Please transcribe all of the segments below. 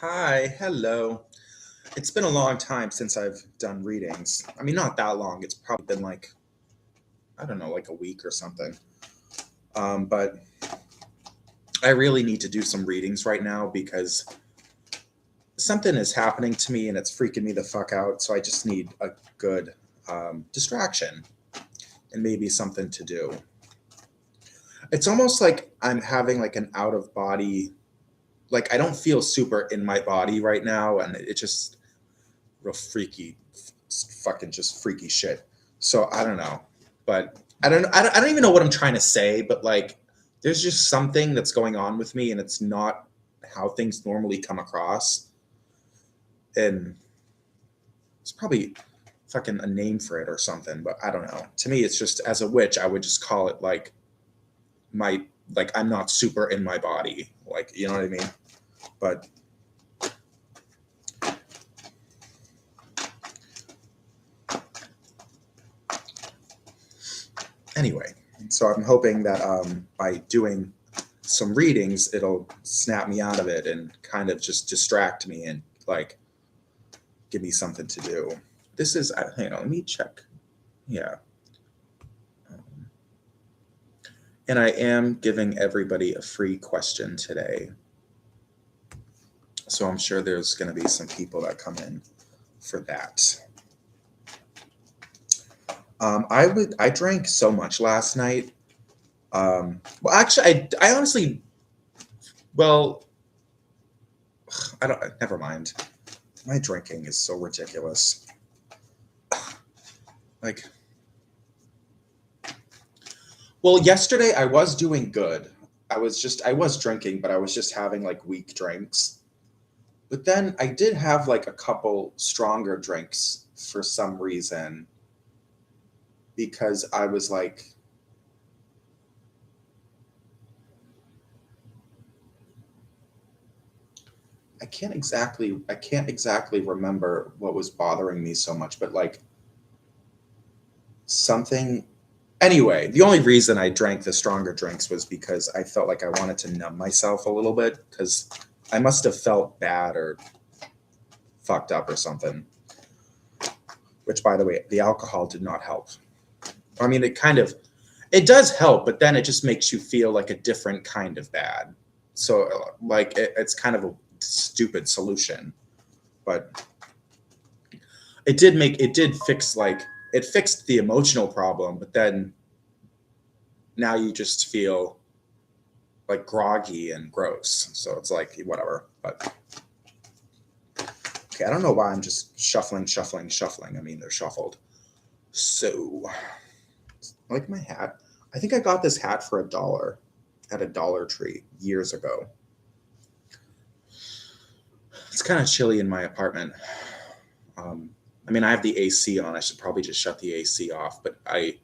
Hi, hello. It's been a long time since I've done readings. I mean, not that long. It's probably been like, I don't know, like a week or something. But I really need to do some readings right now because something is happening to me and it's freaking me the fuck out. So I just need a good distraction and maybe something to do. It's almost like I'm having like an out of body, like I don't feel super in my body right now. And it just real freaky, fucking just freaky shit. So I don't know, but I don't even know what I'm trying to say. But like, there's just something that's going on with me, and it's not how things normally come across. And it's probably fucking a name for it or something, but I don't know. To me, it's just as a witch, I would just call it like my like I'm not super in my body, like you know what I mean. But anyway, so I'm hoping that by doing some readings, it'll snap me out of it and kind of just distract me and like give me something to do. This is, hang on, let me check. Yeah. And I am giving everybody a free question today. So I'm sure there's going to be some people that come in for that. I drank so much last night. Well, actually, I honestly, well, I don't, never mind. My drinking is so ridiculous. Like, well, yesterday I was doing good. I was drinking, but I was just having like weak drinks. But then I did have like a couple stronger drinks for some reason because I was like, I can't exactly remember what was bothering me so much, but like something. Anyway, the only reason I drank the stronger drinks was because I felt like I wanted to numb myself a little bit because I must have felt bad or fucked up or something. Which, by the way, the alcohol did not help. I mean, it does help, but then it just makes you feel like a different kind of bad. So, like, it's kind of a stupid solution, but it did fix like it fixed the emotional problem, but then now you just feel like groggy and gross. So it's like whatever. But okay, I don't know why I'm just shuffling. I mean, they're shuffled. So, like my hat. I think I got this hat for $1 at a Dollar Tree years ago. It's kind of chilly in my apartment. I mean, I have the AC on. I should probably just shut the AC off, but I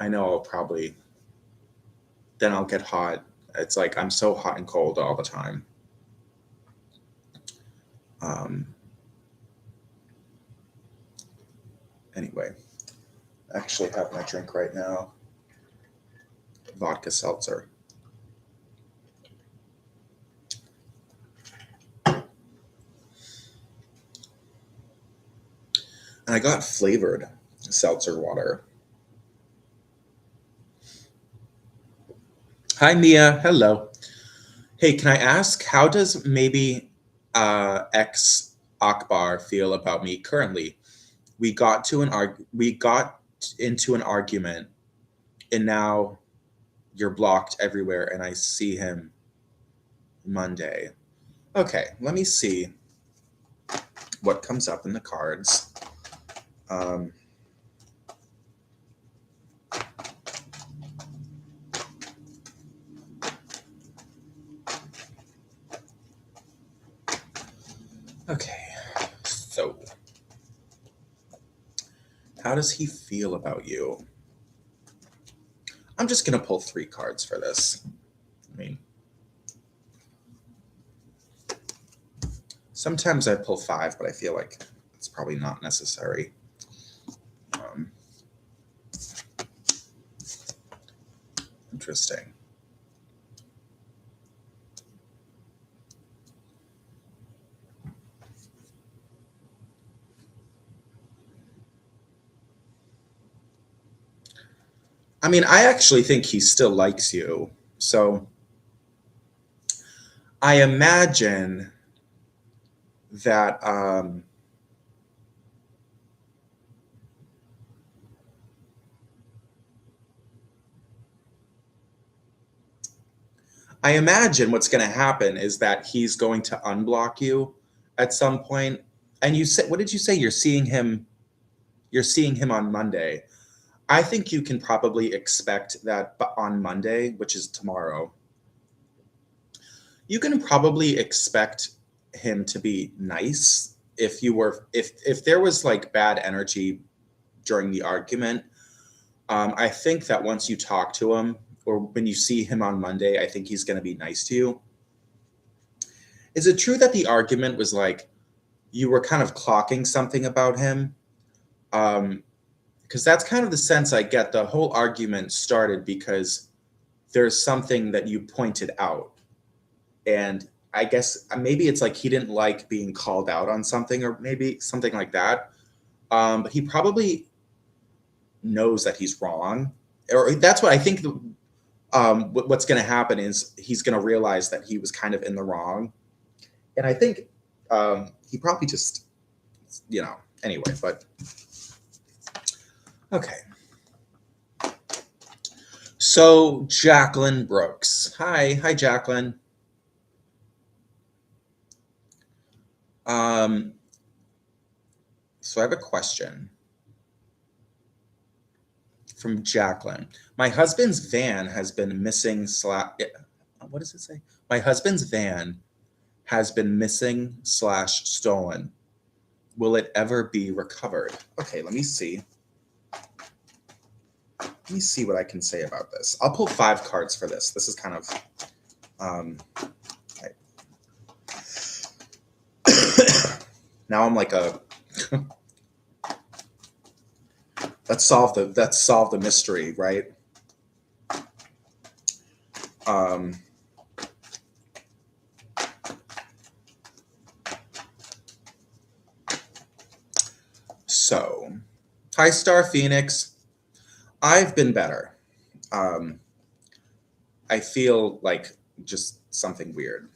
know I'll probably then I'll get hot. It's like I'm so hot and cold all the time. Um, anyway, I actually have my drink right now. Vodka seltzer. And I got flavored seltzer water. Hi, Mia. Hello. Hey, can I ask, how does maybe ex Akbar feel about me currently? We got into an argument, and now you're blocked everywhere, and I see him Monday. Okay, let me see what comes up in the cards. Um, okay, so how does he feel about you? I'm just gonna pull 3 cards for this. I mean, sometimes I pull 5, but I feel like it's probably not necessary. Um, interesting. I mean, I actually think he still likes you. So I imagine that I imagine what's going to happen is that he's going to unblock you at some point. And you said, what did you say? You're seeing him. You're seeing him on Monday. I think you can probably expect that on Monday, which is tomorrow, you can probably expect him to be nice. If there was like bad energy during the argument, I think that once you talk to him or when you see him on Monday, I think he's going to be nice to you. Is it true that the argument was like you were kind of clocking something about him? Because that's kind of the sense I get. The whole argument started because there's something that you pointed out. And I guess maybe it's like he didn't like being called out on something or maybe something like that. But he probably knows that he's wrong. Or that's what I think what's going to happen is he's going to realize that he was kind of in the wrong. And I think he probably just, anyway, but okay. So Jacqueline Brooks. Hi, Jacqueline. So I have a question from Jacqueline. My husband's van has been missing what does it say? My husband's van has been missing / stolen. Will it ever be recovered? Okay, let me see. Let me see what I can say about this. I'll pull 5 cards for this. This is kind of now I'm like a let's solve the mystery, right? So, hi Star Phoenix. I've been better. I feel like just something weird.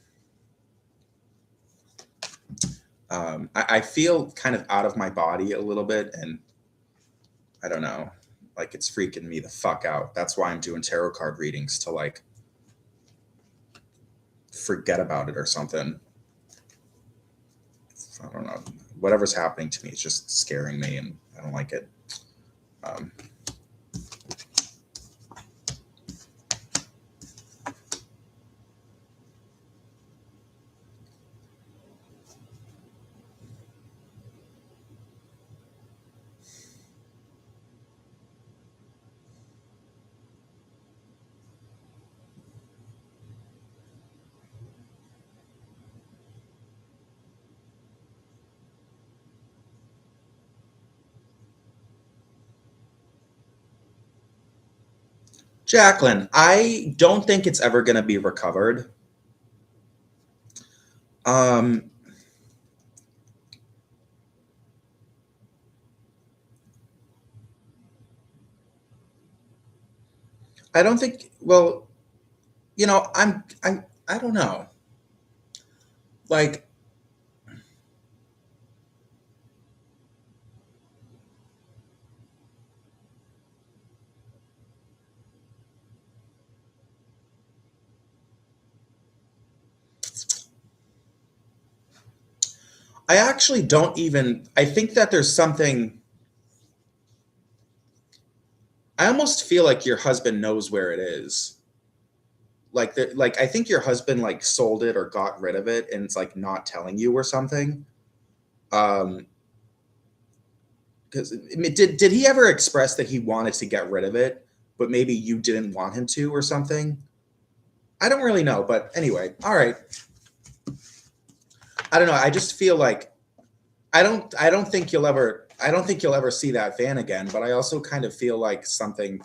I feel kind of out of my body a little bit, and I don't know, like it's freaking me the fuck out. That's why I'm doing tarot card readings to like forget about it or something. I don't know. Whatever's happening to me is just scaring me, and I don't like it. Jacqueline, I don't think it's ever going to be recovered. I don't think, well, I don't know. Like, I actually don't even, I think that there's something, I almost feel like your husband knows where it is. Like, I think your husband like sold it or got rid of it and it's like not telling you or something. Because did he ever express that he wanted to get rid of it, but maybe you didn't want him to or something? I don't really know, but anyway, all right. I don't know. I just feel like I don't think you'll ever see that van again, but I also kind of feel like something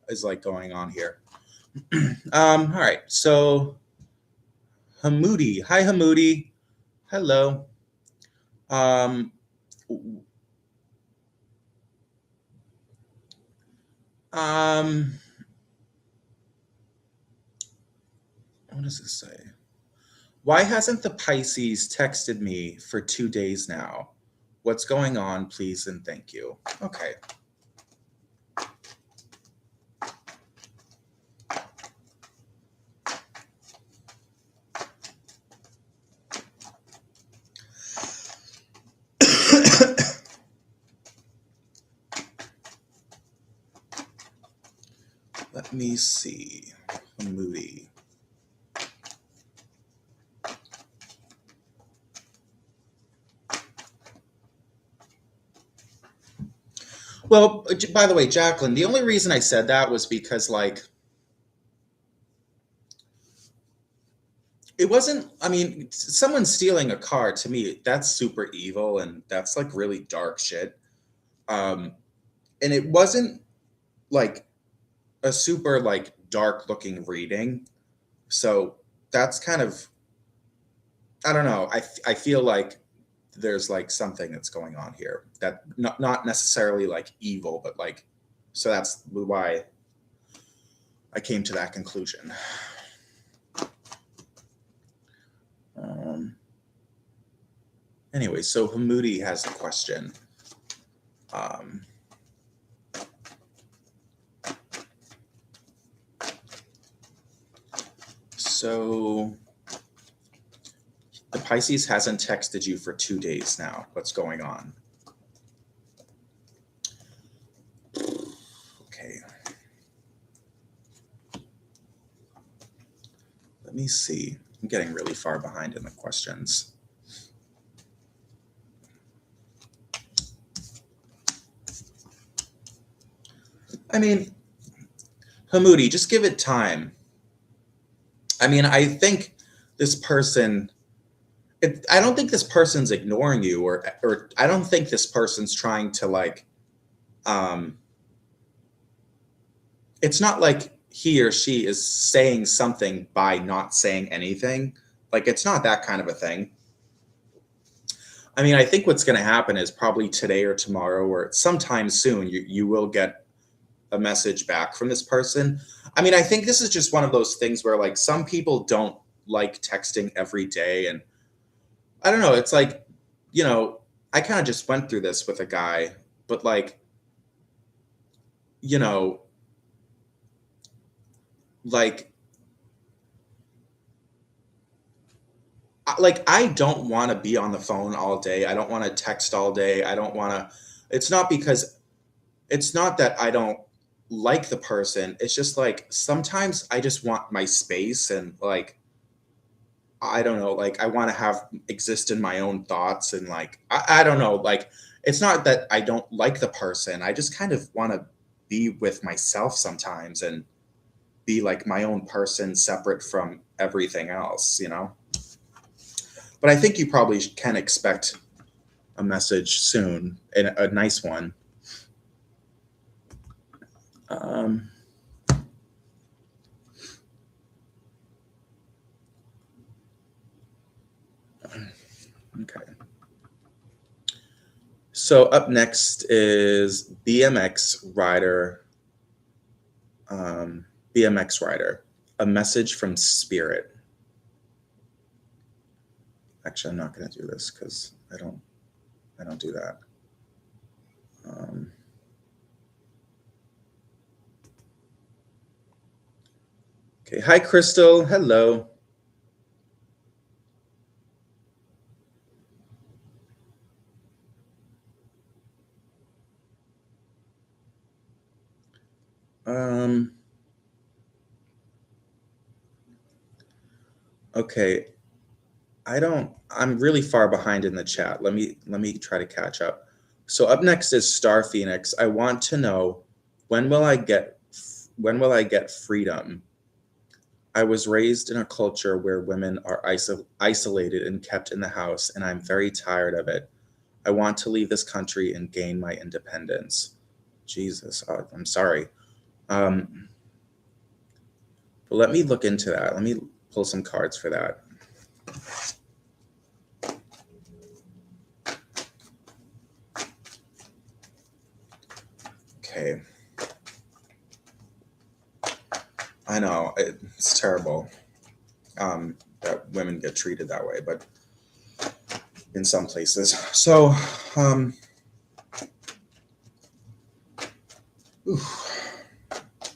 is like going on here. All right. So Hamoudi. Hi Hamoudi. Hello. Um, what does this say? Why hasn't the Pisces texted me for 2 days now? What's going on? Please and thank you. Okay. Let me see. Moody. Well, by the way, Jacqueline, the only reason I said that was because, like, it wasn't, I mean, someone stealing a car, to me, that's super evil and that's like really dark shit. And it wasn't like a super like dark looking reading. So that's kind of, I don't know. I feel like there's like something that's going on here that not necessarily like evil, but like, so that's why I came to that conclusion. Anyway, so Hamudi has a question. So the Pisces hasn't texted you for 2 days now. What's going on? Okay. Let me see. I'm getting really far behind in the questions. I mean, Hamudi, just give it time. I mean, I think this person, I don't think this person's ignoring you, or I don't think this person's trying to like, it's not like he or she is saying something by not saying anything. Like, it's not that kind of a thing. I mean, I think what's going to happen is probably today or tomorrow or sometime soon, you will get a message back from this person. I mean, I think this is just one of those things where like some people don't like texting every day. And I don't know, it's like, you know, I kind of just went through this with a guy, but like, you know, like I don't want to be on the phone all day. I don't want to text all day. I don't want to, it's not because, it's not that I don't like the person. It's just like sometimes I just want my space and like, I don't know, like I want to have exist in my own thoughts and like, I don't know, like it's not that I don't like the person. I just kind of want to be with myself sometimes and be like my own person separate from everything else, you know? But I think you probably can expect a message soon, and a nice one. Okay. So up next is BMX rider. BMX rider. A message from spirit. Actually, I'm not going to do this because I don't do that. Okay. Hi, Crystal. Hello. Okay. I'm really far behind in the chat. Let me try to catch up. So up next is Star Phoenix. I want to know when will I get freedom? I was raised in a culture where women are isolated and kept in the house, and I'm very tired of it. I want to leave this country and gain my independence. Jesus, I'm sorry. But let me look into that. Let me pull some cards for that. Okay. I know it's terrible that women get treated that way, but in some places. So,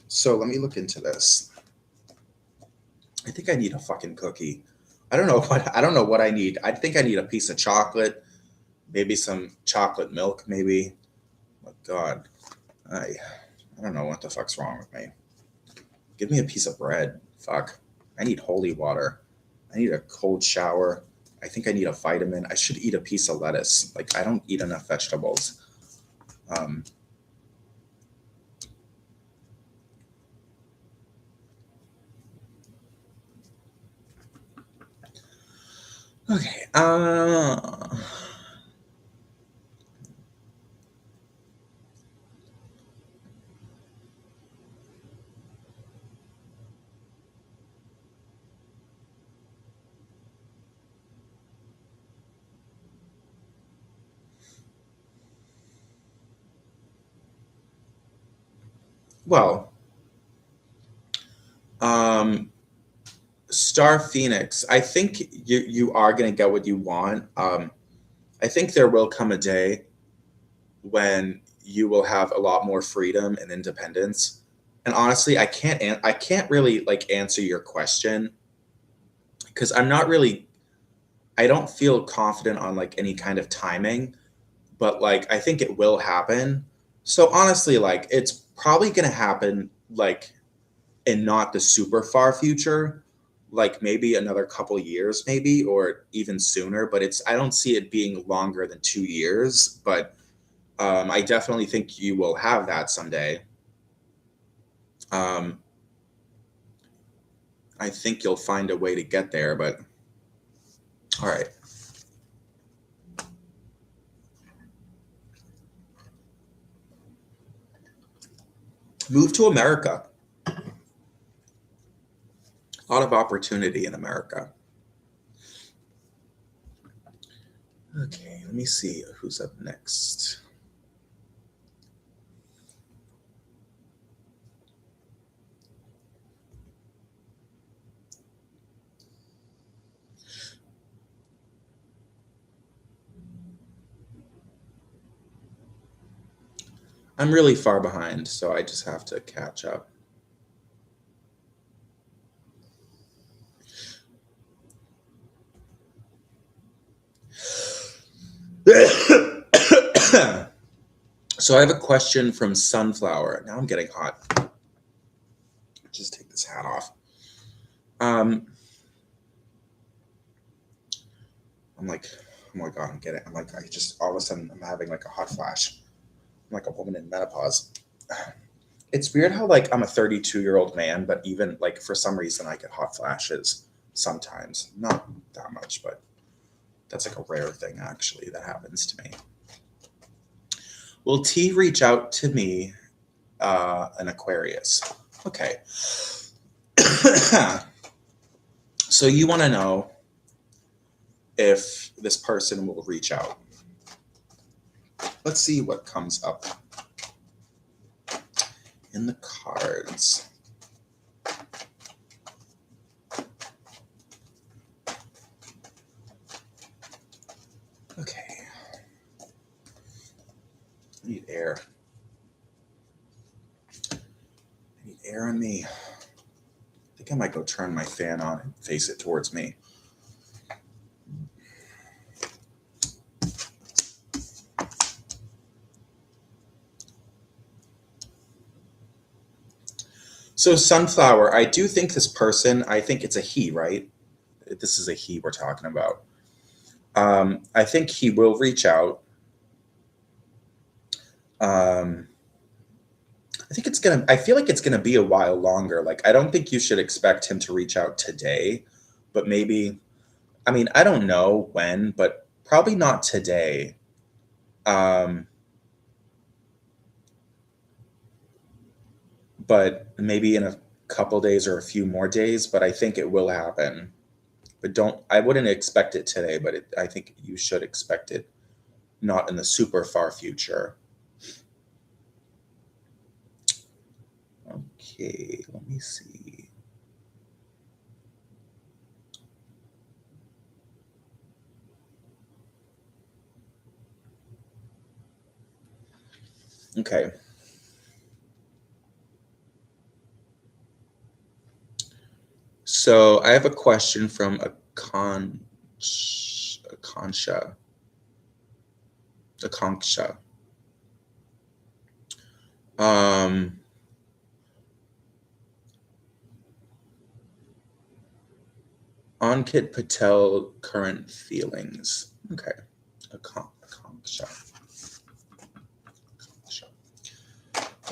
so let me look into this. I think I need a fucking cookie. I don't know what I need. I think I need a piece of chocolate, maybe some chocolate milk, maybe. Oh God, I don't know what the fuck's wrong with me. Give me a piece of bread. Fuck. I need holy water. I need a cold shower. I think I need a vitamin. I should eat a piece of lettuce. Like, I don't eat enough vegetables. Okay. Well, Star Phoenix, I think you are going to get what you want. I think there will come a day when you will have a lot more freedom and independence. And honestly, I can't really like answer your question because I don't feel confident on like any kind of timing, but like I think it will happen. So honestly, like it's probably going to happen like in not the super far future, like maybe another couple years maybe or even sooner, but I don't see it being longer than 2 years, but I definitely think you will have that someday. Um, I think you'll find a way to get there, but all right. Move to America. A lot of opportunity in America. Okay, let me see who's up next. I'm really far behind, so I just have to catch up. So I have a question from Sunflower. Now I'm getting hot. Just take this hat off. I'm like, oh my God, I just, all of a sudden, I'm having like a hot flash. I'm like a woman in menopause. It's weird how like I'm a 32-year-old man, but even like for some reason I get hot flashes sometimes. Not that much, but that's like a rare thing actually that happens to me. Will T reach out to me, an Aquarius? Okay. So you want to know if this person will reach out. Let's see what comes up in the cards. Okay. I need air. I need air in me. I think I might go turn my fan on and face it towards me. So Sunflower, I do think this person, I think it's a he, right? This is a he we're talking about. I think he will reach out. I feel like it's gonna be a while longer. Like I don't think you should expect him to reach out today, but maybe, I mean, I don't know when, but probably not today. But maybe in a couple days or a few more days, but I think it will happen. But I wouldn't expect it today, but I think you should expect it not in the super far future. Okay, let me see. Okay. So I have a question from Akanksha. Akanksha. Ankit Patel, current feelings. Okay. Akanksha.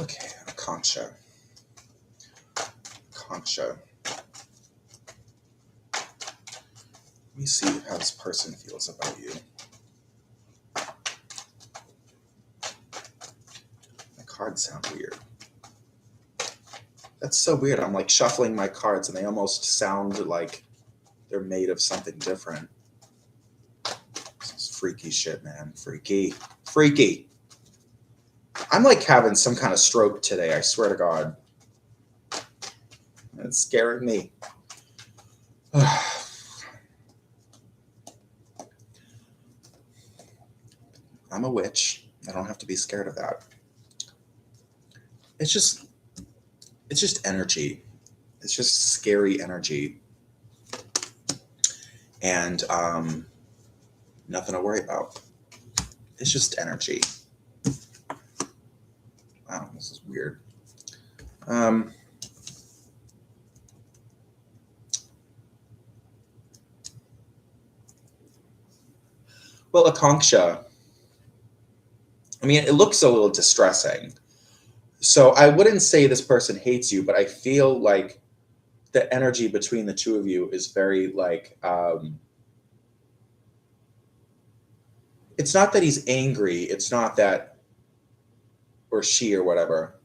Okay, Akanksha. Akanksha. Let me see how this person feels about you. My cards sound weird. That's so weird. I'm like shuffling my cards and they almost sound like they're made of something different. This is freaky shit, man. Freaky. Freaky. I'm like having some kind of stroke today, I swear to God. It's scaring me. I'm a witch. I don't have to be scared of that. It's just energy. It's just scary energy. And nothing to worry about. It's just energy. Wow, this is weird. Well, Akanksha, I mean, it looks a little distressing. So I wouldn't say this person hates you, but I feel like the energy between the two of you is very like, it's not that he's angry. It's not that, or she or whatever.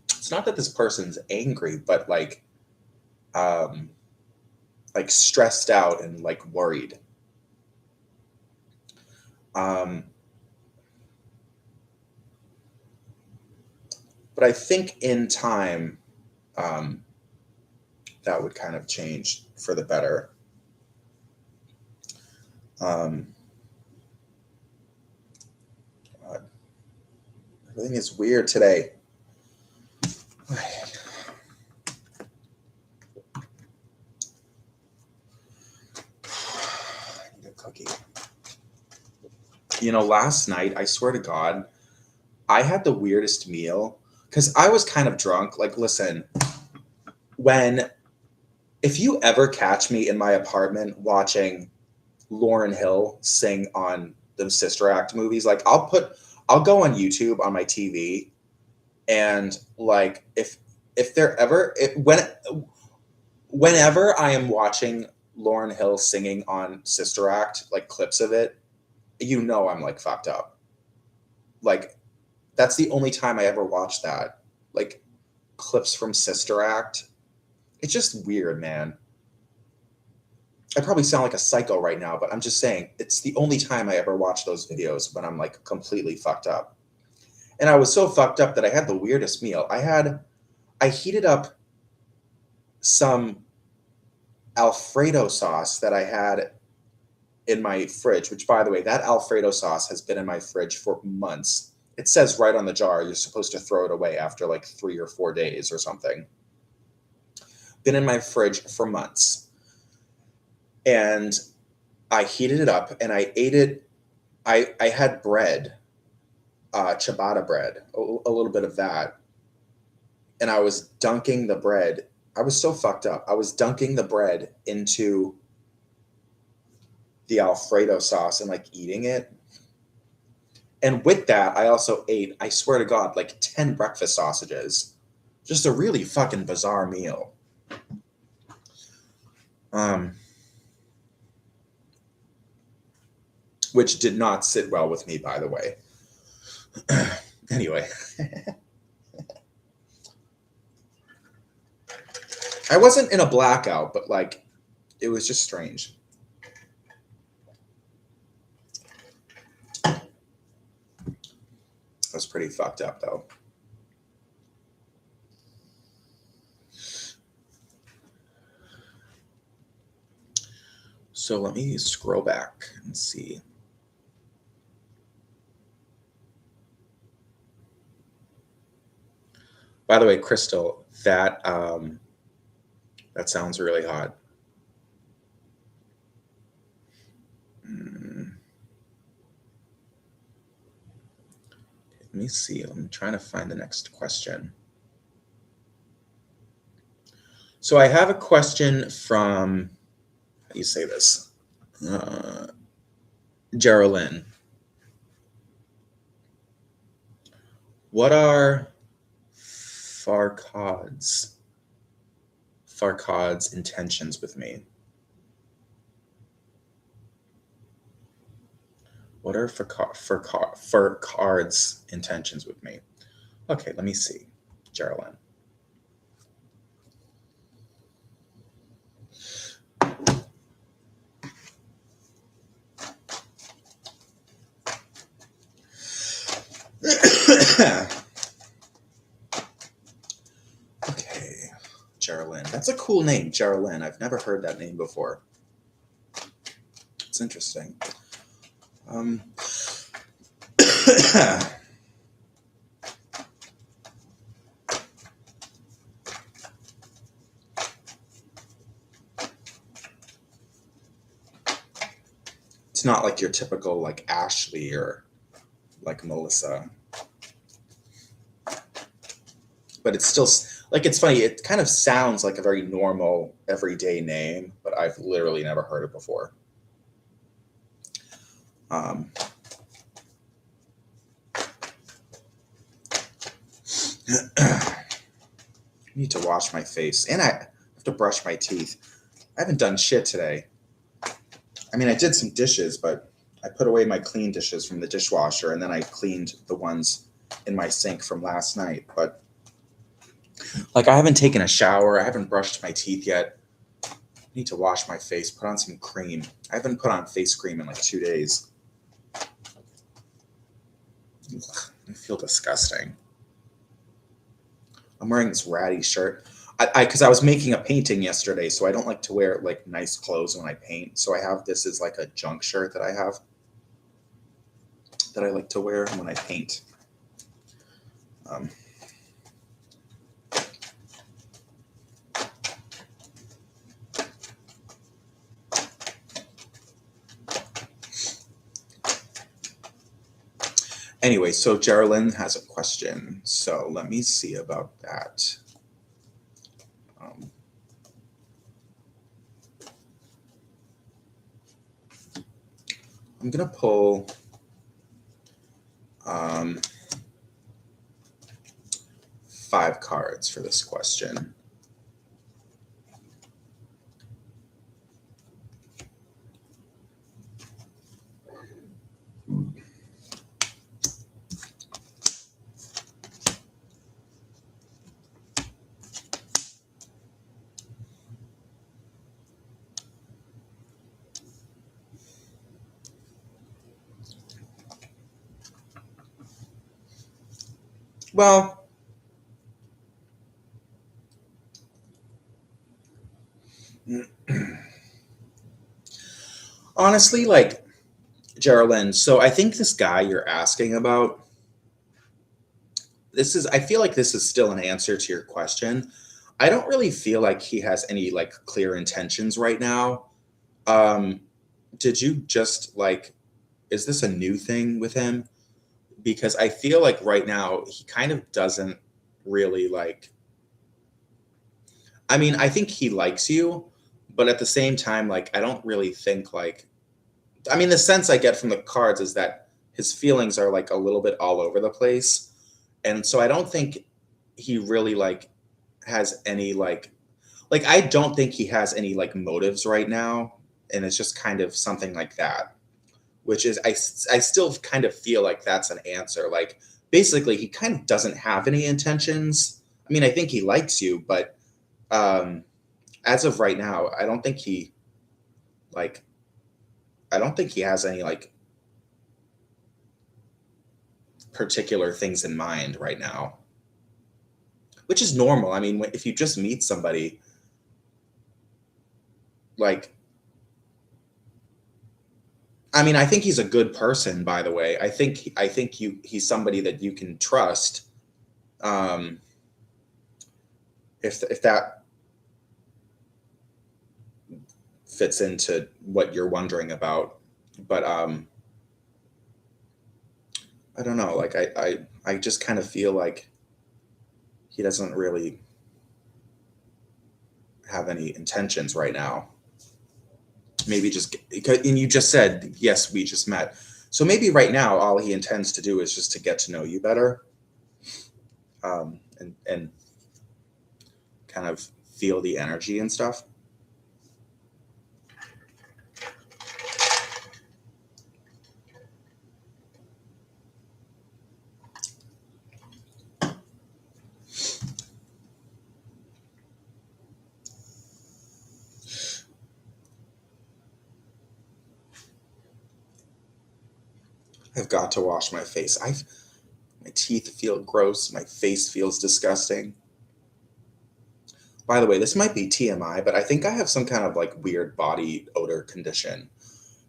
It's not that this person's angry, but like stressed out and like worried. But I think in time, that would kind of change for the better. Everything is weird today. I need a cookie. You know, last night, I swear to God, I had the weirdest meal because I was kind of drunk. Like, listen, if you ever catch me in my apartment watching Lauryn Hill sing on the Sister Act movies, like I'll go on YouTube on my TV, and like if they're ever whenever I am watching Lauryn Hill singing on Sister Act, like clips of it, you know I'm like fucked up. Like that's the only time I ever watched that. Like clips from Sister Act. It's just weird, man. I probably sound like a psycho right now, but I'm just saying it's the only time I ever watch those videos when I'm like completely fucked up. And I was so fucked up that I had the weirdest meal. I heated up some Alfredo sauce that I had in my fridge, which by the way, that Alfredo sauce has been in my fridge for months. It says right on the jar, you're supposed to throw it away after like 3 or 4 days or something. Been in my fridge for months. And I heated it up and I ate it. I had bread, ciabatta bread, a little bit of that. And I was dunking the bread. I was so fucked up. I was dunking the bread into the Alfredo sauce and like eating it. And with that, I also ate, I swear to God, like 10 breakfast sausages. Just a really fucking bizarre meal. Which did not sit well with me, by the way. Anyway. I wasn't in a blackout, but like, it was just strange. I was pretty fucked up, though. So let me scroll back and see. By the way, Crystal, that sounds really hot. Let me see. I'm trying to find the next question. So I have a question from, how do you say this? Geraldine. What are Farkhad's intentions with me? What are Farkhad's intentions with me? Okay, let me see. Geraldine. Okay, Geraldine. That's a cool name, Geraldine. I've never heard that name before. It's interesting. It's not like your typical like Ashley or like Melissa. But it's still like, it's funny. It kind of sounds like a very normal, everyday name, but I've literally never heard it before. I need to wash my face, and I have to brush my teeth. I haven't done shit today. I mean, I did some dishes, but I put away my clean dishes from the dishwasher, and then I cleaned the ones in my sink from last night. But like, I haven't taken a shower. I haven't brushed my teeth yet. I need to wash my face, put on some cream. I haven't put on face cream in like 2 days. Ugh, I feel disgusting. I'm wearing this ratty shirt. Because I was making a painting yesterday, so I don't like to wear like nice clothes when I paint. So I have this as like a junk shirt that I have that I like to wear when I paint. Anyway, so Geraldine has a question. So let me see about that. I'm going to pull 5 cards for this question. Well, honestly, like, Geraldine, so I think this guy you're asking about, I feel like this is still an answer to your question. I don't really feel like he has any like clear intentions right now. Did you just like, is this a new thing with him? Because I feel like right now he kind of doesn't really like, I mean, I think he likes you, but at the same time, like, I don't really think like, I mean, the sense I get from the cards is that his feelings are like a little bit all over the place. And so I don't think he really like has any like I don't think he has any like motives right now, and it's just kind of something like that, which is I still kind of feel like that's an answer. Like, basically he kind of doesn't have any intentions. I mean, I think he likes you, but as of right now, like I don't think he has any like particular things in mind right now, which is normal. I mean, if you just meet somebody, like, I mean, I think he's a good person, by the way. I think he's somebody that you can trust. Um, if that fits into what you're wondering about. But I don't know. Like I just kind of feel like he doesn't really have any intentions right now. Maybe just and you just said yes, we just met. So maybe right now all he intends to do is just to get to know you better, and kind of feel the energy and stuff. I've got to wash my face. My teeth feel gross. My face feels disgusting. By the way, this might be TMI, but I think I have some kind of like weird body odor condition.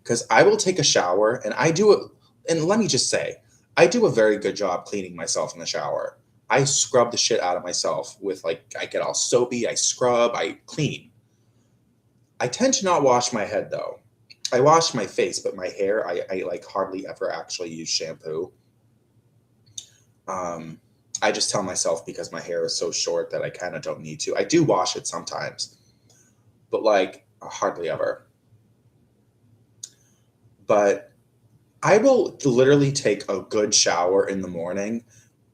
Because I will take a shower and I do it. And let me just say, I do a very good job cleaning myself in the shower. I scrub the shit out of myself with like, I get all soapy, I scrub, I clean. I tend to not wash my head though. I wash my face, but my hair, I like hardly ever actually use shampoo. I just tell myself because my hair is so short that I kind of don't need to. I do wash it sometimes, but like hardly ever. But I will literally take a good shower in the morning,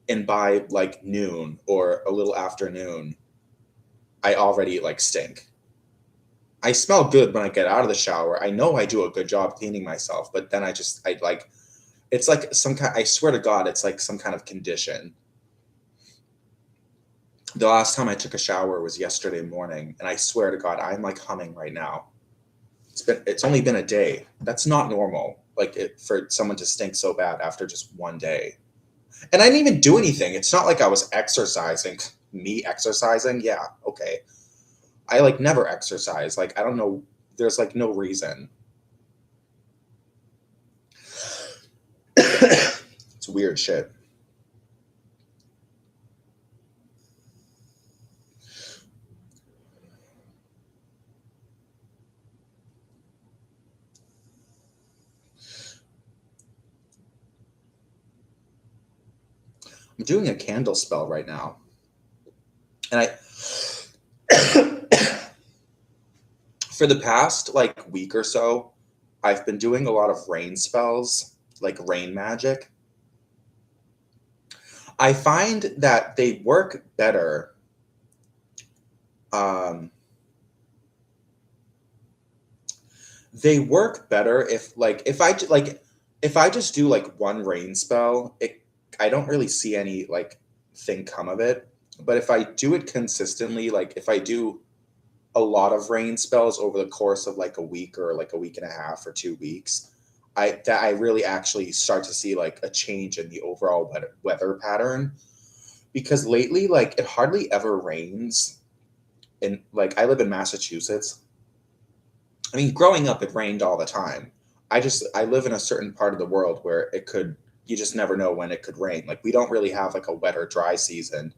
and by like noon or a little afternoon, I already like stink. I smell good when I get out of the shower. I know I do a good job cleaning myself, but then I like, it's like some kind, I swear to God, it's like some kind of condition. The last time I took a shower was yesterday morning, and I swear to God, I'm like humming right now. It's only been a day. That's not normal. Like for someone to stink so bad after just one day. And I didn't even do anything. It's not like I was exercising. Me exercising? Yeah, okay. I like never exercise. Like I don't know. There's like no reason. It's weird shit. I'm doing a candle spell right now. And for the past like week or so, I've been doing a lot of rain spells, like rain magic. I find that they work better. Um, they work better if I just do like one rain spell, I don't really see any like thing come of it. But if I do it consistently, like if I do a lot of rain spells over the course of like a week or like a week and a half or 2 weeks, I really actually start to see like a change in the overall weather pattern. Because lately, like it hardly ever rains. And like I live in Massachusetts. I mean, growing up, it rained all the time. I live in a certain part of the world where you just never know when it could rain. Like we don't really have like a wet or dry season.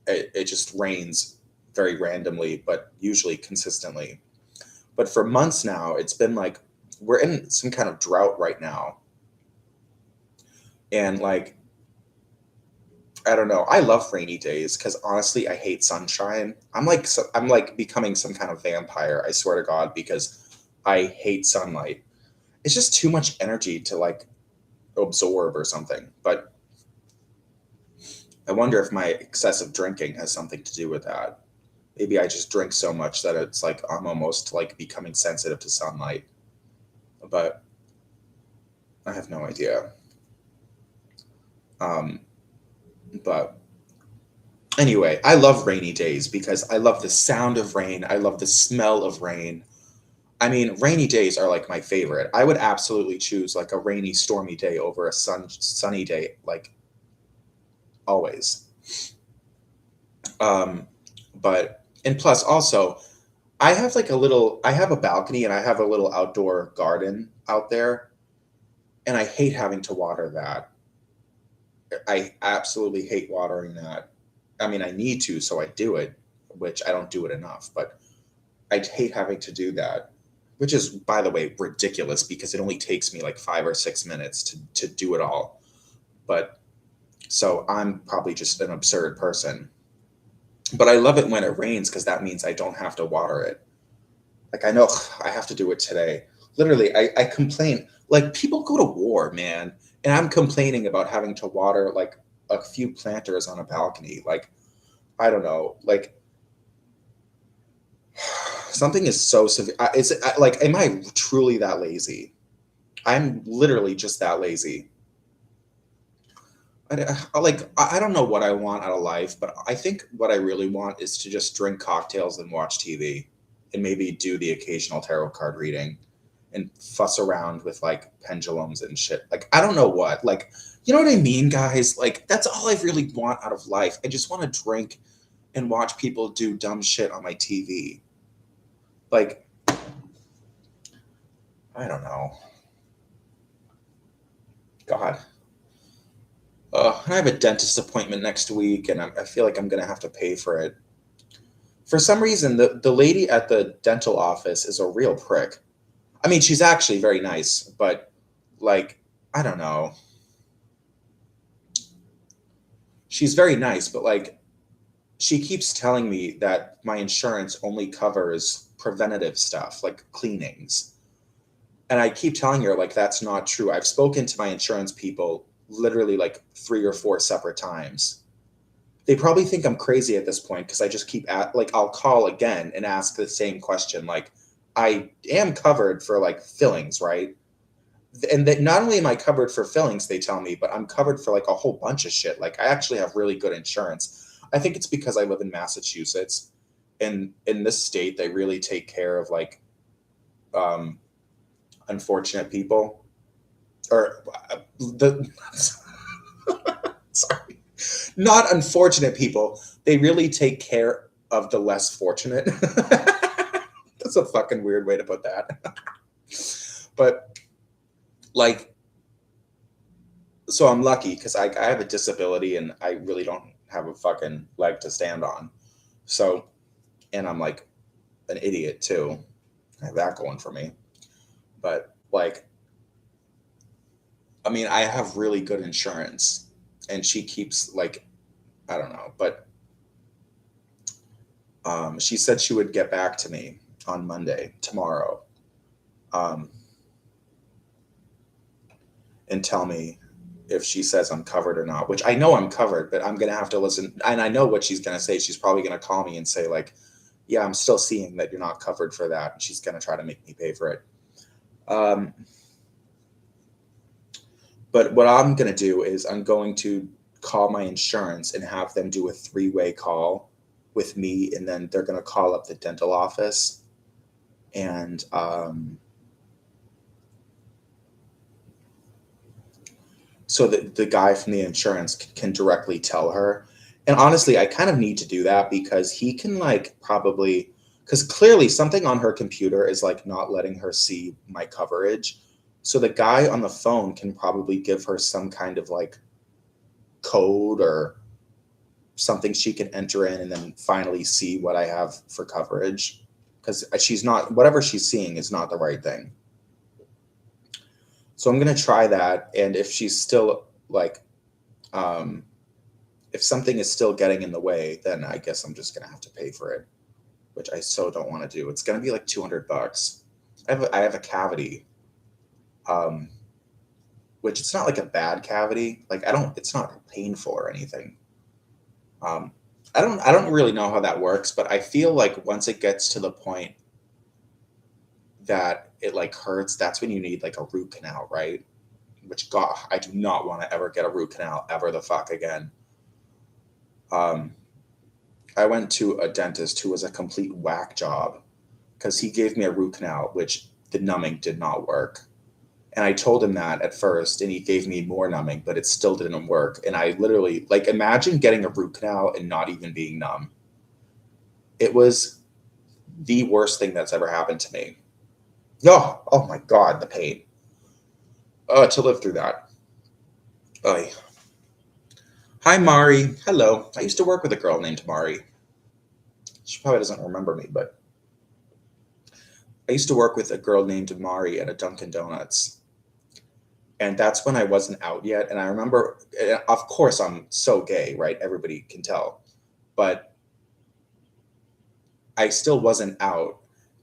It just rains very randomly, but usually consistently. But for months now, it's been like we're in some kind of drought right now. And like, I don't know. I love rainy days because honestly, I hate sunshine. I'm like becoming some kind of vampire. I swear to God, because I hate sunlight. It's just too much energy to like absorb or something. But I wonder if my excessive drinking has something to do with that. Maybe I just drink so much that it's like I'm almost like becoming sensitive to sunlight. But I have no idea. Um, but anyway, I love rainy days because I love the sound of rain. I love the smell of rain. I mean, rainy days are like my favorite. I would absolutely choose like a rainy, stormy day over a sunny day, like always. Um, but and plus also, I have a balcony and I have a little outdoor garden out there, and I hate having to water that. I absolutely hate watering that. I mean, I need to, so I do it. which I don't do it enough, but I hate having to do that, which is, by the way, ridiculous because it only takes me like 5 or 6 minutes to do it all. But so I'm probably just an absurd person. But I love it when it rains because that means I don't have to water it. Like I know I have to do it today. Literally, I complain. Like people go to war, man, and I'm complaining about having to water like a few planters on a balcony. Like I don't know, like something is so severe. Like, am I truly that lazy? I'm literally just that lazy. I don't know what I want out of life, but I think what I really want is to just drink cocktails and watch TV and maybe do the occasional tarot card reading and fuss around with like pendulums and shit. Like, I don't know what, like, you know what I mean, guys? Like, that's all I really want out of life. I just want to drink and watch people do dumb shit on my TV. Like, I don't know. God. I have a dentist appointment next week, and I feel like I'm going to have to pay for it. For some reason, the lady at the dental office is a real prick. I mean, she's actually very nice, but, like, I don't know. She's very nice, but, like, she keeps telling me that my insurance only covers preventative stuff, like cleanings. And I keep telling her, like, that's not true. I've spoken to my insurance people literally like 3 or 4 separate times. They probably think I'm crazy at this point because I just keep like, I'll call again and ask the same question. Like, I am covered for like fillings, right? And that not only am I covered for fillings, they tell me, but I'm covered for like a whole bunch of shit. Like, I actually have really good insurance. I think it's because I live in Massachusetts, and in this state, they really take care of like um, unfortunate people, or the sorry, not unfortunate people. They really take care of the less fortunate. That's a fucking weird way to put that. But like, so I'm lucky because I have a disability and I really don't have a fucking leg to stand on. So, and I'm like an idiot too. I have that going for me. But like, I mean, I have really good insurance, and she keeps like, I don't know, but she said she would get back to me on Monday, tomorrow, um, and tell me if she says I'm covered or not, which I know I'm covered, but I'm going to have to listen. And I know what she's going to say. She's probably going to call me and say like, yeah, I'm still seeing that you're not covered for that. And she's going to try to make me pay for it. But what I'm going to do is I'm going to call my insurance and have them do a 3-way call with me. And then they're going to call up the dental office. And so that the guy from the insurance can directly tell her. And honestly, I kind of need to do that because he can like probably, because clearly something on her computer is like not letting her see my coverage. So the guy on the phone can probably give her some kind of like code or something she can enter in and then finally see what I have for coverage. Because she's not, whatever she's seeing is not the right thing. So I'm going to try that. And if she's still like, if something is still getting in the way, then I guess I'm just going to have to pay for it, which I so don't want to do. It's going to be like $200. I have a cavity, which it's not like a bad cavity. Like it's not painful or anything. I don't really know how that works, but I feel like once it gets to the point that it like hurts, that's when you need like a root canal, right? Which, God, I do not want to ever get a root canal ever the fuck again. I went to a dentist who was a complete whack job because he gave me a root canal, which the numbing did not work. And I told him that at first, and he gave me more numbing, but it still didn't work. And I literally, like, imagine getting a root canal and not even being numb. It was the worst thing that's ever happened to me. Oh my God, the pain. To live through that. Oy. Hi, Mari. Hello. I used to work with a girl named Mari. She probably doesn't remember me, but I used to work with a girl named Mari at a Dunkin' Donuts. And that's when I wasn't out yet. And I remember, of course, I'm so gay, right? Everybody can tell. But I still wasn't out.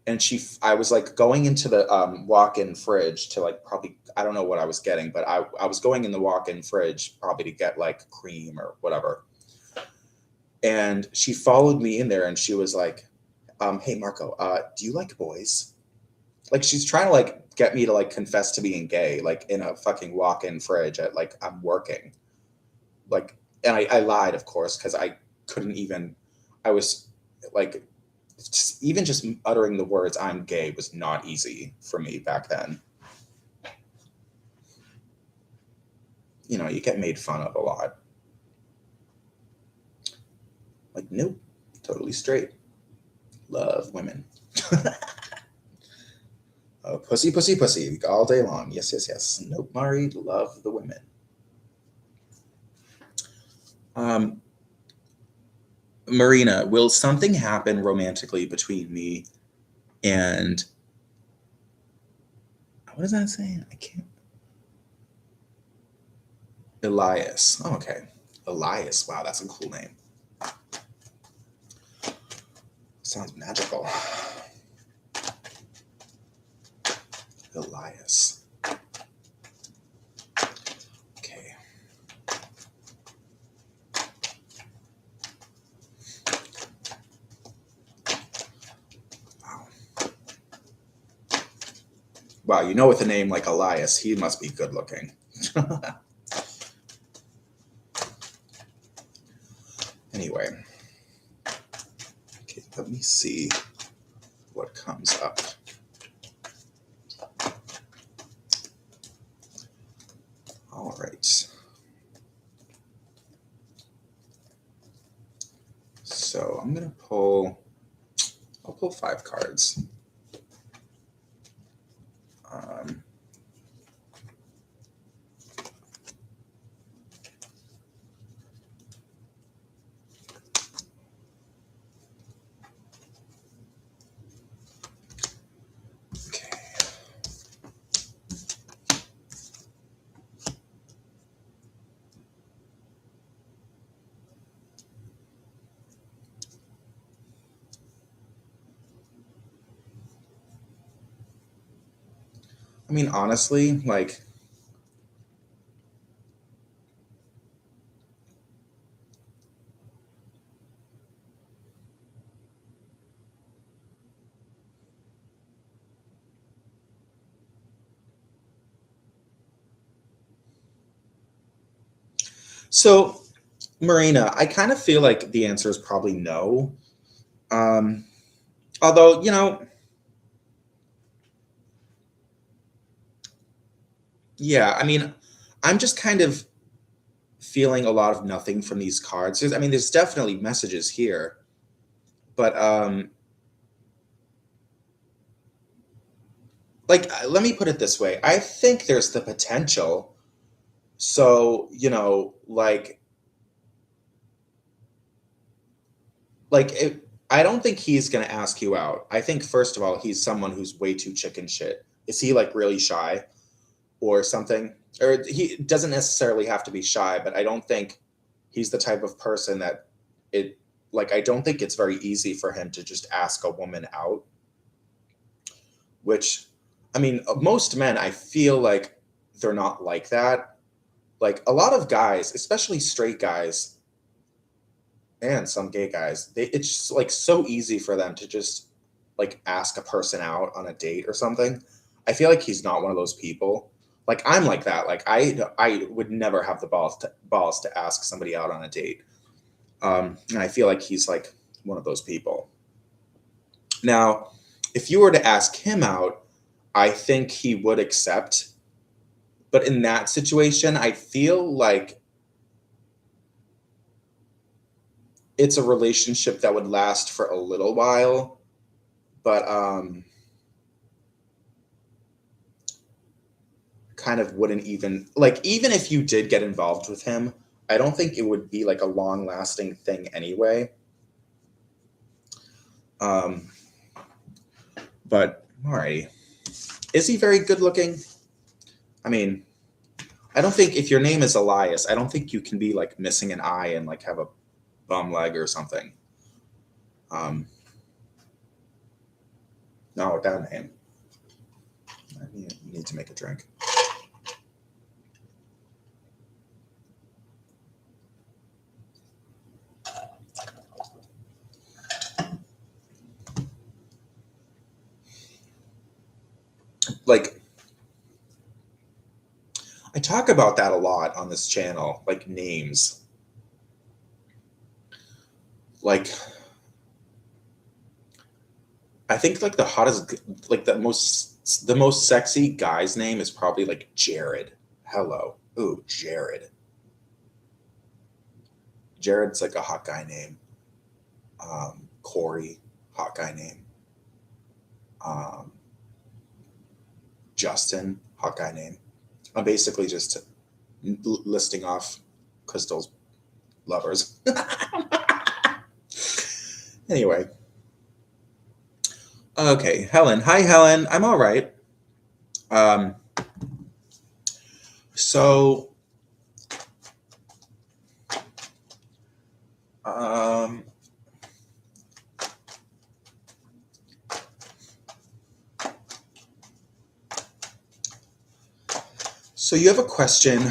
And I was like going into the walk-in fridge to like probably, I don't know what I was getting, but I was going in the walk-in fridge probably to get like cream or whatever. And she followed me in there and she was like, hey, Marco, do you like boys? Like she's trying to like get me to like confess to being gay, like in a fucking walk-in fridge at like I'm working. Like, and I lied, of course, because I couldn't even, I was like, even just uttering the words I'm gay was not easy for me back then. You know, you get made fun of a lot. Like, nope, totally straight. Love women. Oh, pussy, pussy, pussy, all day long. Yes, yes, yes. Nope, Mari, love the women. Marina, will something happen romantically between me and what does that say? I can't. Elias. Oh, okay. Elias. Wow, that's a cool name. Sounds magical. Elias. Okay. Wow. Wow, you know, with a name like Elias, he must be good looking. Anyway. Okay, let me see what comes up. All right. So I'm going to I'll pull 5 cards. I mean, honestly, like, so Marina, I kind of feel like the answer is probably no. Although, you know, yeah, I mean, I'm just kind of feeling a lot of nothing from these cards. I mean, there's definitely messages here, but like, let me put it this way. I think there's the potential. So, you know, I don't think he's going to ask you out. I think, first of all, he's someone who's way too chicken shit. Is he like really shy or something? Or he doesn't necessarily have to be shy, but I don't think he's the type of person that I don't think it's very easy for him to just ask a woman out, which, I mean, most men, I feel like they're not like that. Like a lot of guys, especially straight guys and some gay guys, it's just like so easy for them to just like ask a person out on a date or something. I feel like he's not one of those people. Like I'm like that. Like I would never have the balls to ask somebody out on a date. And I feel like he's like one of those people. Now, if you were to ask him out, I think he would accept. But in that situation, I feel like it's a relationship that would last for a little while, but kind of wouldn't even like, even if you did get involved with him, I don't think it would be like a long lasting thing anyway. But alrighty. Is he very good looking? I mean, I don't think if your name is Elias, I don't think you can be like missing an eye and like have a bum leg or something. Not with that name. I need to make a drink. Like, I talk about that a lot on this channel, like names. Like, I think like the hottest, like the most sexy guy's name is probably like Jared. Hello. Ooh, Jared. Jared's like a hot guy name. Corey, hot guy name. Justin, hot guy name. I'm basically just listing off Crystal's lovers. Anyway. Okay, Helen. Hi, Helen. I'm all right. So, so you have a question.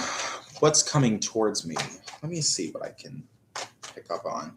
What's coming towards me? Let me see what I can pick up on.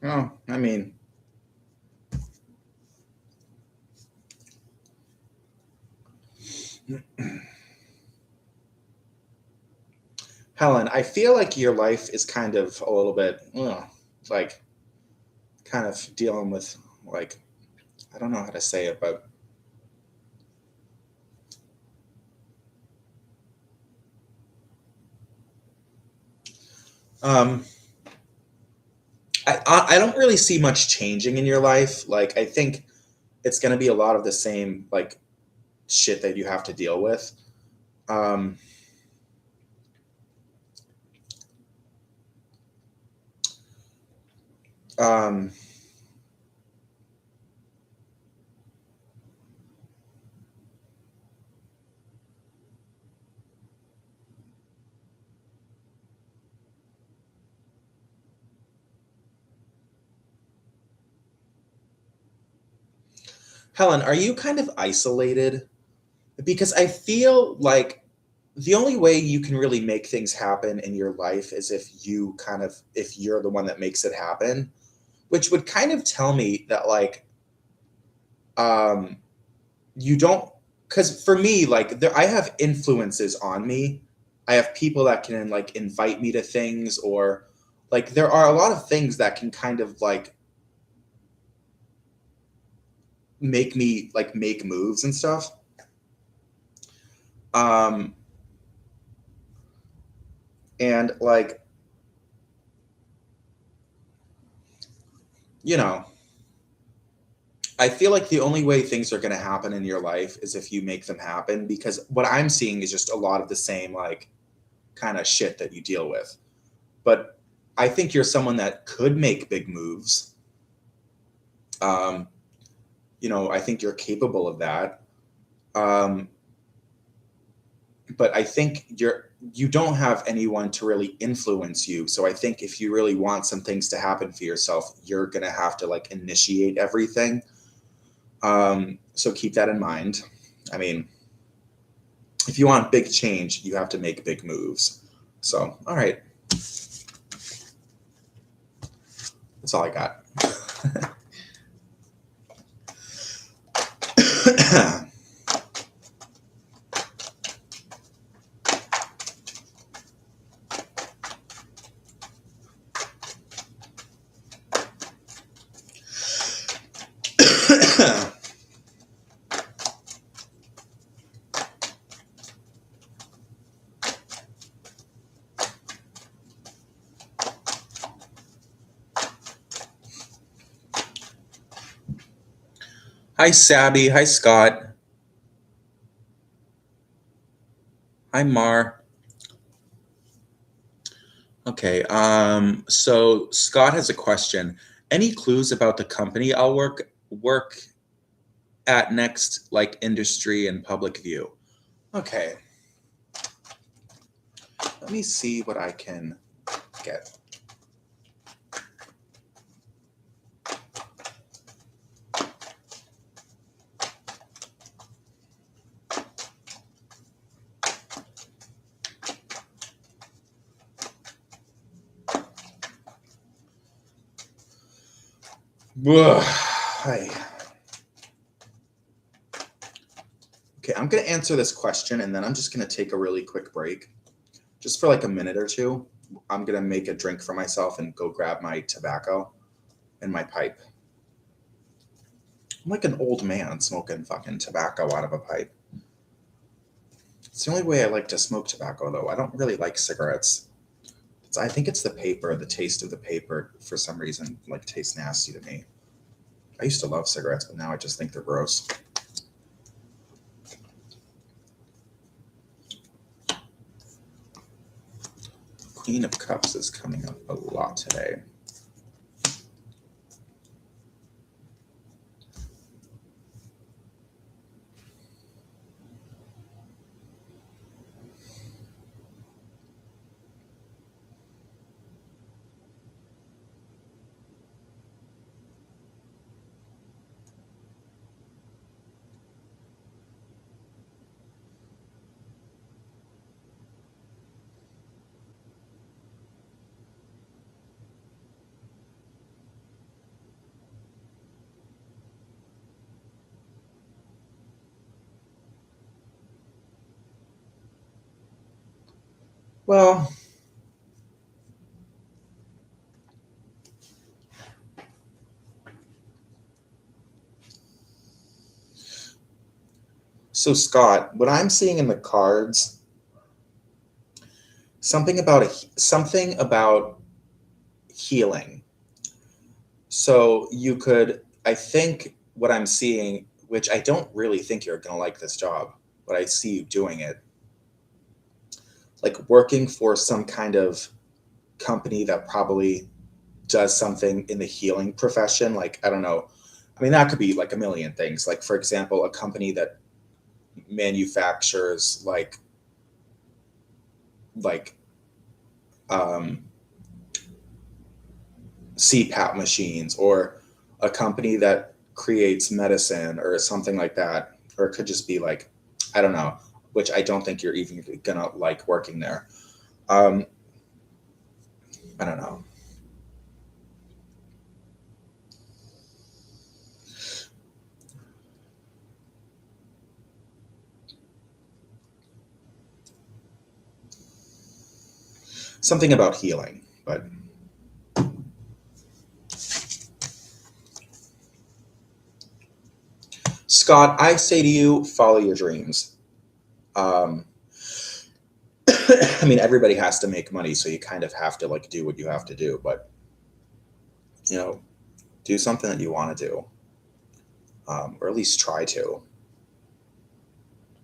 Oh, I mean, Helen, I feel like your life is kind of a little bit, like, kind of dealing with, like, I don't know how to say it, but I don't really see much changing in your life. Like, I think it's going to be a lot of the same, like, shit that you have to deal with. Um, um, Helen, are you kind of isolated? Because I feel like the only way you can really make things happen in your life is if if you're the one that makes it happen, which would kind of tell me that, like, um, you don't, because for me, like, I have influences on me. I have people that can, like, invite me to things, or like there are a lot of things that can kind of like make me like make moves and stuff. Um, and like, you know, I feel like the only way things are going to happen in your life is if you make them happen, because what I'm seeing is just a lot of the same, like, kind of shit that you deal with. But I think you're someone that could make big moves. You know, I think you're capable of that. But I think you don't have anyone to really influence you. So I think if you really want some things to happen for yourself, you're going to have to like initiate everything. So keep that in mind. I mean, if you want big change, you have to make big moves. So, all right. That's all I got. Hi, Sabby. Hi, Scott. Hi, Mar. Okay. So Scott has a question. Any clues about the company I'll work at next, like industry and public view? Okay. Let me see what I can get. Hi. Okay, I'm going to answer this question and then I'm just going to take a really quick break. Just for like a minute or two. I'm going to make a drink for myself and go grab my tobacco and my pipe. I'm like an old man smoking fucking tobacco out of a pipe. It's the only way I like to smoke tobacco, though. I don't really like cigarettes. I think it's the paper, the taste of the paper, for some reason, like tastes nasty to me. I used to love cigarettes, but now I just think they're gross. Queen of Cups is coming up a lot today. Well, so Scott, what I'm seeing in the cards, something about healing. So you could, I think what I'm seeing, which I don't really think you're going to like this job, but I see you doing it, like working for some kind of company that probably does something in the healing profession. Like, I don't know. I mean, that could be like a million things. Like, for example, a company that manufactures like um, CPAP machines, or a company that creates medicine or something like that. Or it could just be like, I don't know, which I don't think you're even gonna like working there. I don't know. Something about healing, but Scott, I say to you, follow your dreams. I mean, everybody has to make money, so you kind of have to like do what you have to do, but you know, do something that you want to do, or at least try to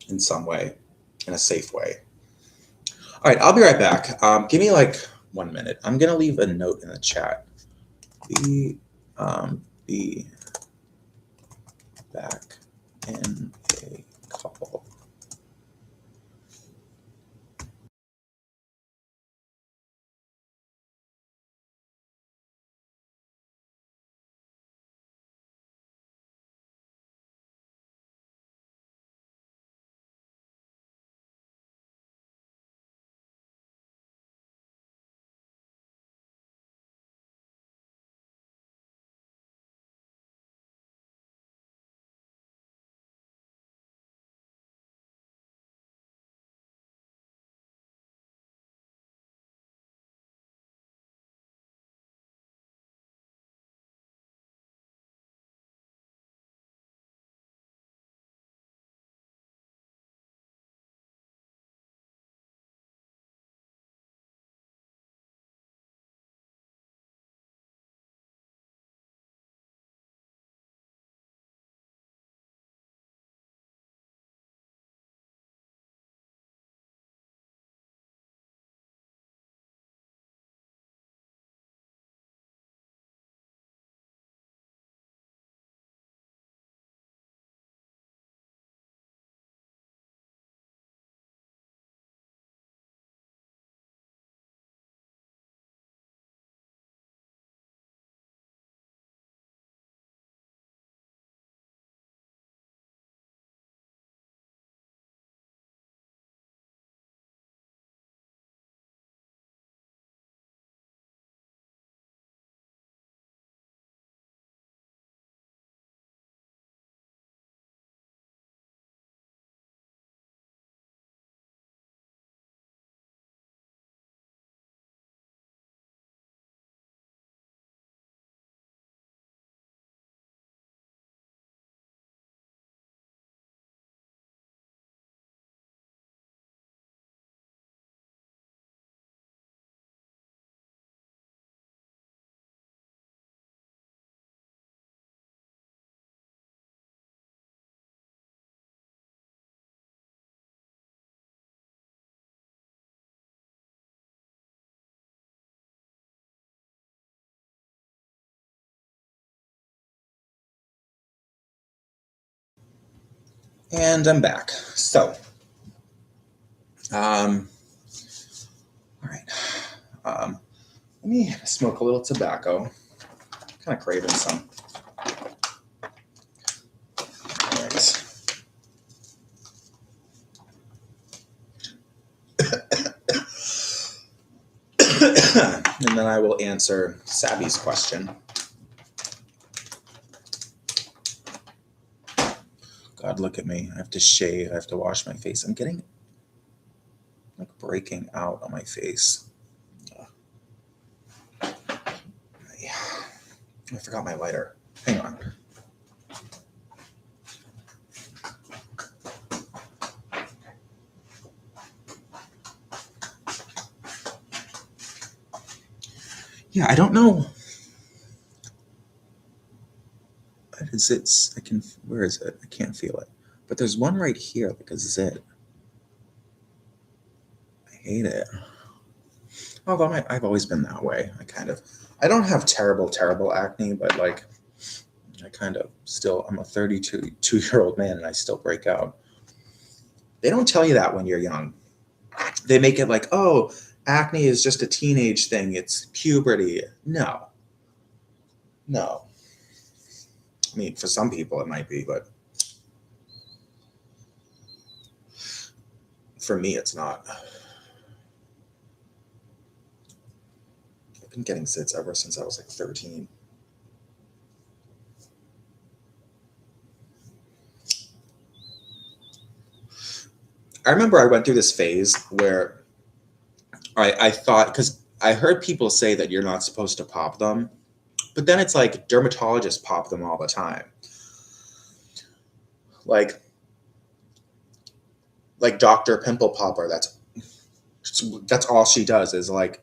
in some way, in a safe way. All right, I'll be right back. Give me like 1 minute. I'm gonna leave a note in the chat. Be back in a couple. And I'm back. So, all right. Let me smoke a little tobacco. Kind of craving some. All right. And then I will answer Savvy's question. God, look at me. I have to shave. I have to wash my face. I'm getting like breaking out on my face. I forgot my lighter. Hang on. Yeah, I don't know. What is it? Where is it? I can't feel it. But there's one right here, like a zit. I hate it. Although I've always been that way. I don't have terrible acne, but like, I kind of still, I'm a 32-year-old man and I still break out. They don't tell you that when you're young. They make it like, oh, acne is just a teenage thing. It's puberty. No. I mean, for some people it might be, but for me, it's not. I've been getting zits ever since I was like 13. I remember I went through this phase where I thought, because I heard people say that you're not supposed to pop them, but then it's like dermatologists pop them all the time. Like Dr. Pimple Popper, that's all she does is like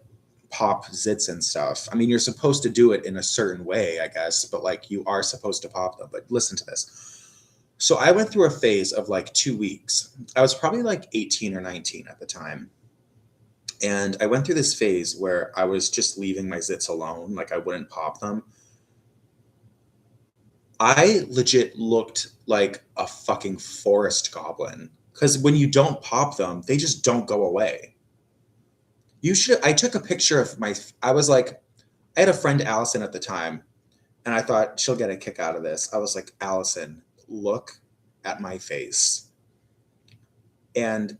pop zits and stuff. I mean, you're supposed to do it in a certain way, I guess, but like you are supposed to pop them. But listen to this. So I went through a phase of like 2 weeks. I was probably like 18 or 19 at the time. And I went through this phase where I was just leaving my zits alone, like I wouldn't pop them. I legit looked like a fucking forest goblin. Because when you don't pop them, they just don't go away. I took a picture of I was like, I had a friend, Allison, at the time, and I thought she'll get a kick out of this. I was like, Allison, look at my face. And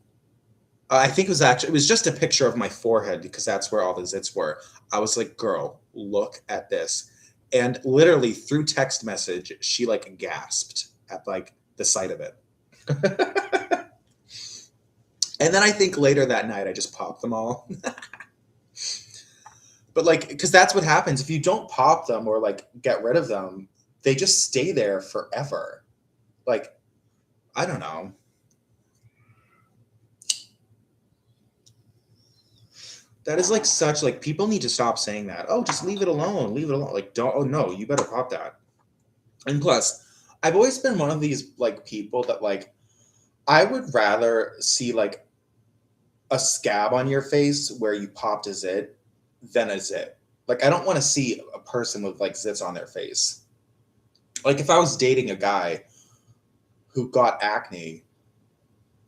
I think it was just a picture of my forehead because that's where all the zits were. I was like, girl, look at this. And literally through text message, she like gasped at like the sight of it. And then I think later that night, I just popped them all. But like, because that's what happens. If you don't pop them or like get rid of them, they just stay there forever. Like, I don't know. That is like such like people need to stop saying that. Oh, just leave it alone. Leave it alone. Like don't. Oh no, you better pop that. And plus, I've always been one of these like people that like I would rather see like a scab on your face where you popped a zit than a zit. Like I don't want to see a person with like zits on their face. Like if I was dating a guy who got acne,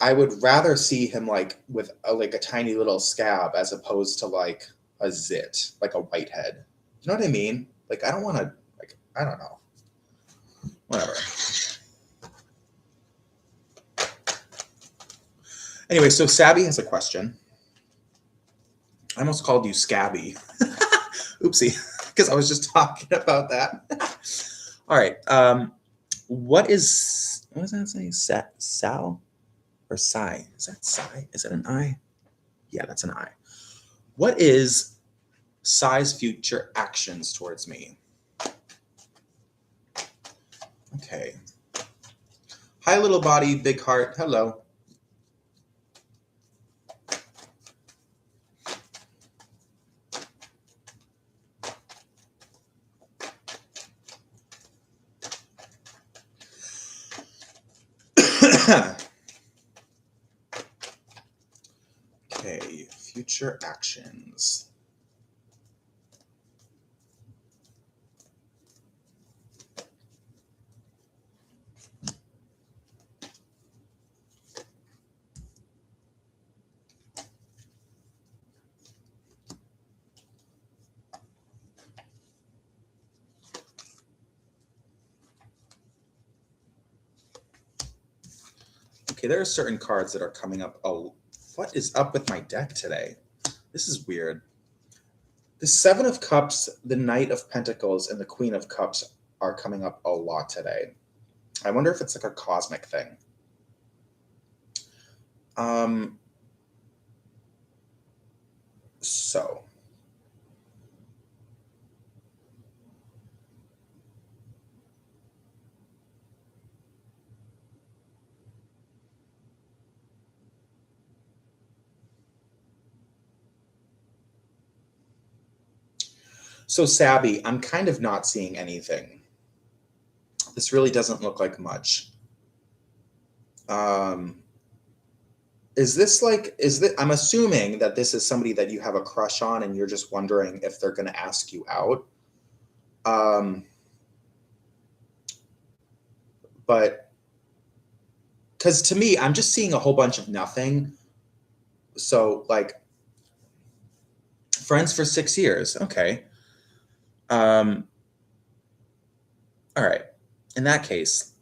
I would rather see him like with like a tiny little scab as opposed to like a zit, like a whitehead. You know what I mean? Like I don't want to like I don't know. Whatever. Anyway, so Sabby has a question. I almost called you Scabby. Oopsie, because I was just talking about that. All right. What does that say? Sal? Or Psy? Is that Psy? Is that an I? Yeah, that's an I. What is Psy's future actions towards me? Okay. Hi, little body, big heart. Hello. Okay, future actions. Okay, there are certain cards that are coming up. Oh, what is up with my deck today? This is weird. The Seven of Cups, the Knight of Pentacles, and the Queen of Cups are coming up a lot today. I wonder if it's like a cosmic thing. So. So Sabby, I'm kind of not seeing anything. This really doesn't look like much. Is this, I'm assuming that this is somebody that you have a crush on and you're just wondering if they're going to ask you out. But because to me, I'm just seeing a whole bunch of nothing. So like friends for 6 years. Okay. All right. In that case,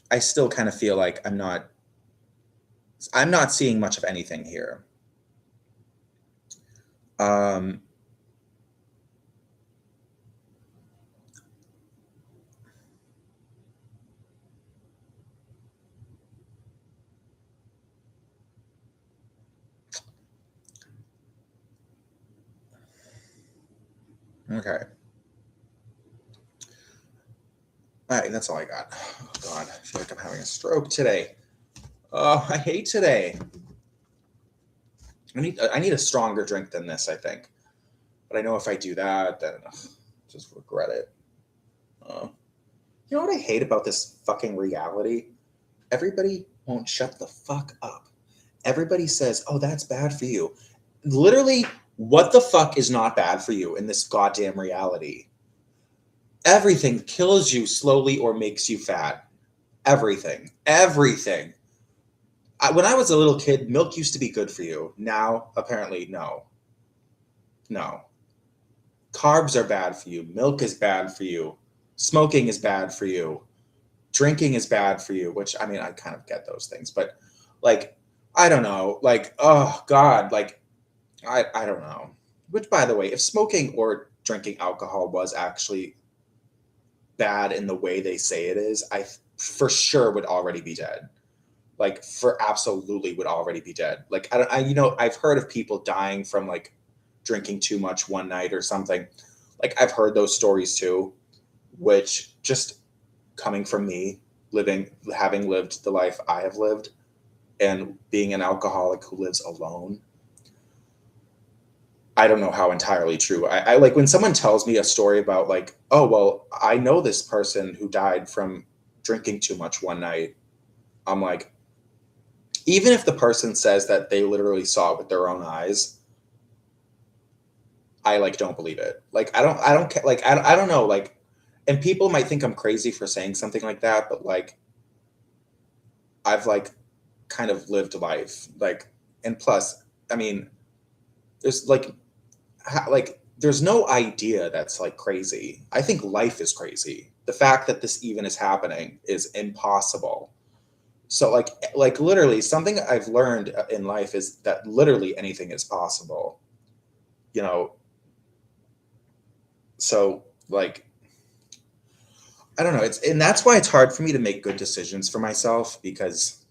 I still kind of feel like I'm not seeing much of anything here. Okay. All right, that's all I got. Oh God, I feel like I'm having a stroke today. Oh, I hate today. I need a stronger drink than this, I think. But I know if I do that, then just regret it. You know what I hate about this fucking reality? Everybody won't shut the fuck up. Everybody says, oh, that's bad for you. literally, what the fuck is not bad for you in this goddamn reality? Everything kills you slowly or makes you fat. Everything. Everything. When I was a little kid, milk used to be good for you. Now, apparently, no. No. Carbs are bad for you. Milk is bad for you. Smoking is bad for you. Drinking is bad for you, which, I mean, I kind of get those things. But, like, I don't know. Like, oh, God. Like, I don't know. Which, by the way, if smoking or drinking alcohol was actually bad in the way they say it is, I for sure would already be dead. Like, for absolutely would already be dead. Like, I've heard of people dying from like drinking too much one night or something. Like, I've heard those stories too, which just coming from me, having lived the life I have lived and being an alcoholic who lives alone, I don't know how entirely true. I like when someone tells me a story about like, oh, well, I know this person who died from drinking too much one night. I'm like, even if the person says that they literally saw it with their own eyes, I like don't believe it. Like, I don't like, I don't know. Like, and people might think I'm crazy for saying something like that, but like, I've like kind of lived life. Like, and plus, I mean, there's like there's no idea that's like crazy. I think life is crazy. The fact that this even is happening is impossible. So like literally something I've learned in life is that literally anything is possible. You know, so like I don't know, and that's why it's hard for me to make good decisions for myself because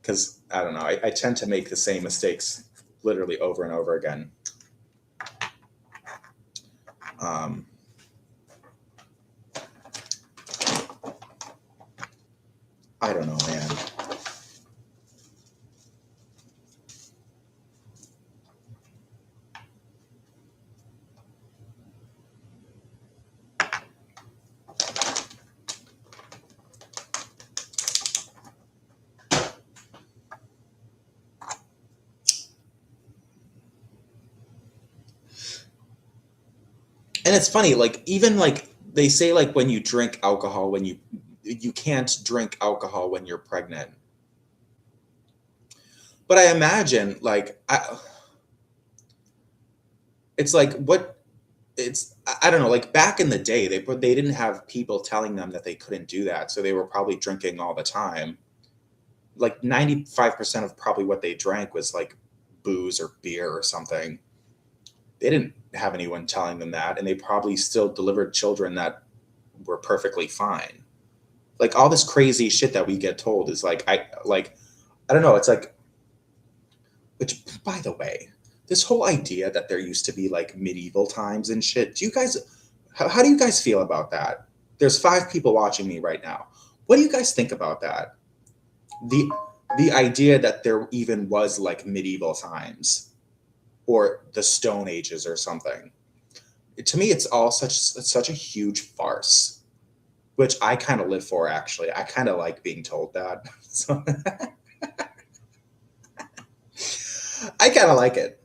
because I don't know, I tend to make the same mistakes literally over and over again. Um, I don't know, man. And it's funny, like even like they say like when you drink alcohol, when you can't drink alcohol when you're pregnant. But I imagine like it's like what it's I don't know, like back in the day they didn't have people telling them that they couldn't do that, so they were probably drinking all the time. Like 95% of probably what they drank was like booze or beer or something. They didn't have anyone telling them that, and they probably still delivered children that were perfectly fine. Like all this crazy shit that we get told is like I don't know, it's like, which by the way, this whole idea that there used to be like medieval times and shit, do you guys how do you guys feel about that? There's 5 people watching me right now. What do you guys think about that? The the idea that there even was like medieval times or the Stone Ages or something. To me, it's all such a huge farce, which I kind of live for. Actually, I kind of like being told that, so I kind of like it.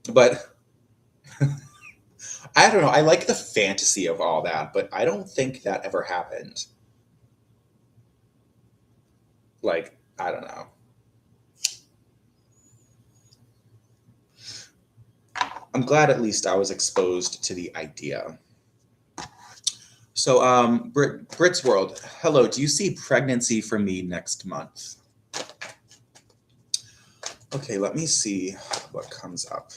But I don't know. I like the fantasy of all that, but I don't think that ever happened. Like, I don't know. I'm glad at least I was exposed to the idea. So, Brit's World, hello. Do you see pregnancy for me next month? Okay, let me see what comes up.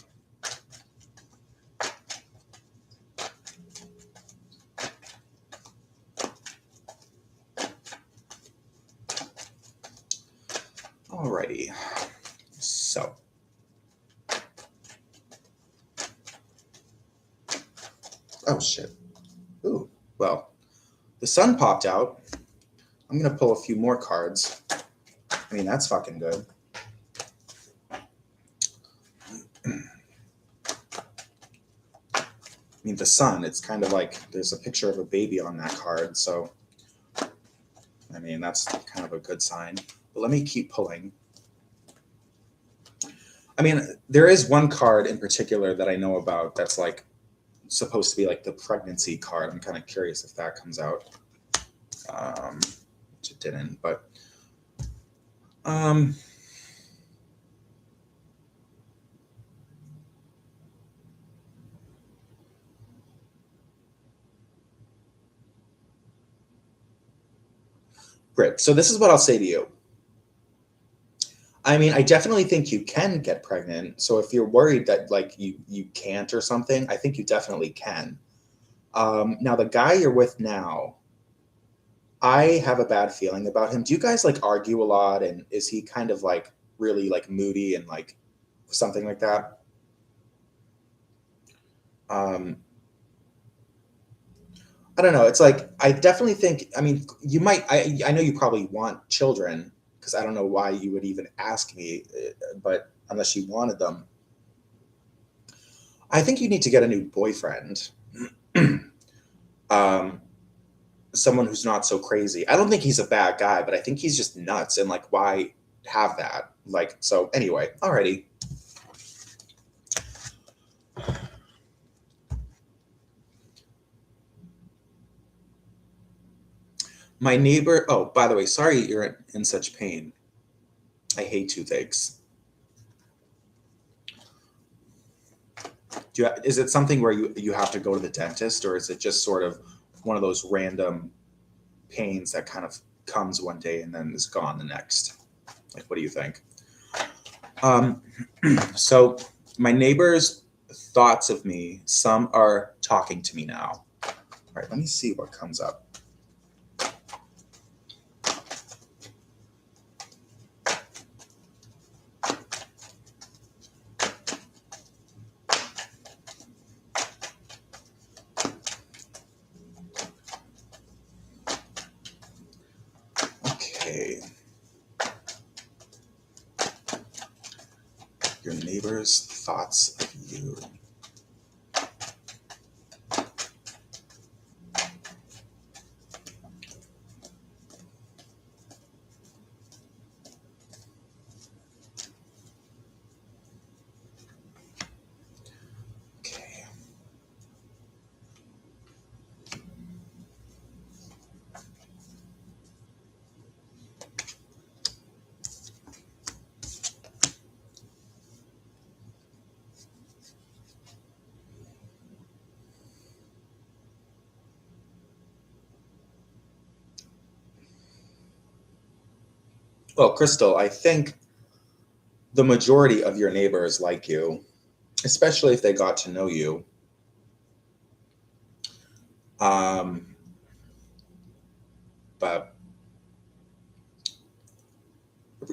Alrighty. So. Oh, shit. Ooh, well, the sun popped out. I'm going to pull a few more cards. I mean, that's fucking good. I mean, the sun, it's kind of like there's a picture of a baby on that card. So, I mean, that's kind of a good sign. But let me keep pulling. I mean, there is one card in particular that I know about that's like supposed to be like the pregnancy card. I'm kind of curious if that comes out. Which it didn't, but great. So this is what I'll say to you. I mean, I definitely think you can get pregnant. So if you're worried that like you can't or something, I think you definitely can. Now the guy you're with now, I have a bad feeling about him. Do you guys like argue a lot? And is he kind of like really like moody and like something like that? I don't know. It's like I definitely think. I mean, you might. I know you probably want children because I don't know why you would even ask me, but unless you wanted them, I think you need to get a new boyfriend. um, Someone who's not so crazy. I don't think he's a bad guy, but I think he's just nuts. And like, why have that? Like, so anyway, alrighty. My neighbor. Oh, by the way, sorry you're in such pain. I hate toothaches. Is it something where you have to go to the dentist, or is it just sort of one of those random pains that kind of comes one day and then is gone the next? Like, what do you think? So my neighbors' thoughts of me, some are talking to me now. All right, let me see what comes up. Okay. Your neighbors' thoughts of you. Well, Crystal, I think the majority of your neighbors like you, especially if they got to know you. But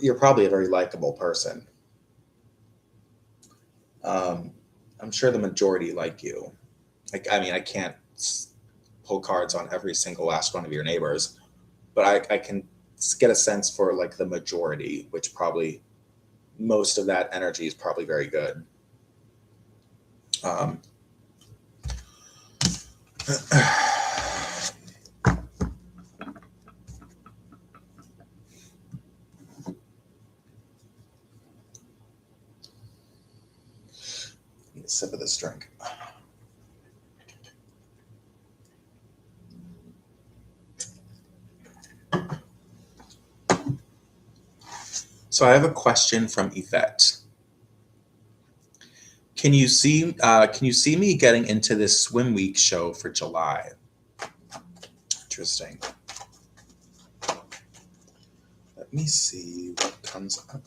you're probably a very likable person. I'm sure the majority like you. Like, I mean, I can't pull cards on every single last one of your neighbors, but I can get a sense for like the majority, which probably most of that energy is probably very good. Need a sip of this drink. So I have a question from Yvette. Can you see me getting into this swim week show for July? Interesting. Let me see what comes up.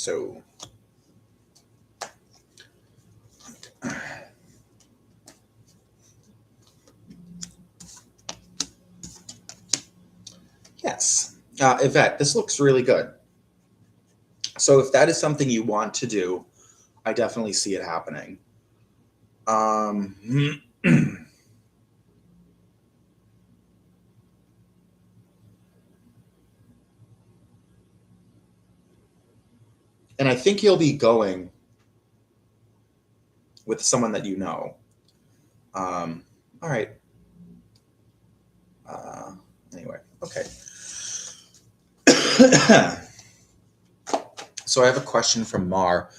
So yes, Yvette, this looks really good. So if that is something you want to do, I definitely see it happening. And I think you'll be going with someone that you know. All right. Anyway, okay. So I have a question from Mar.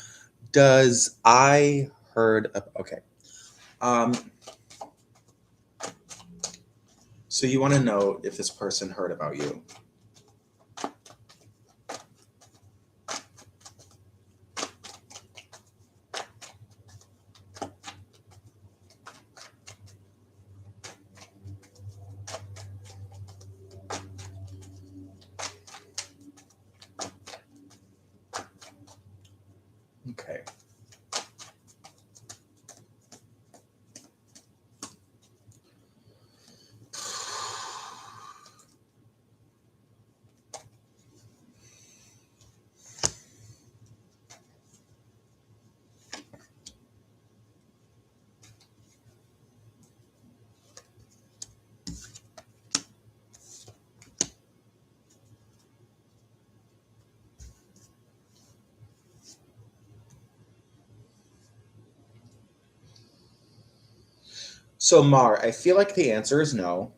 Does I heard of, okay. So you want to know if this person heard about you. Okay. So Mar, I feel like the answer is no.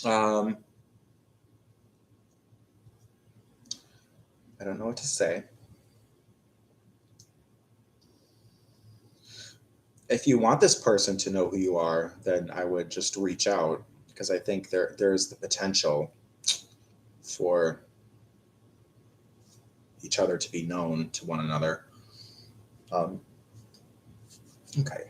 I don't know what to say. If you want this person to know who you are, then I would just reach out, because I think there's the potential for each other to be known to one another. Okay.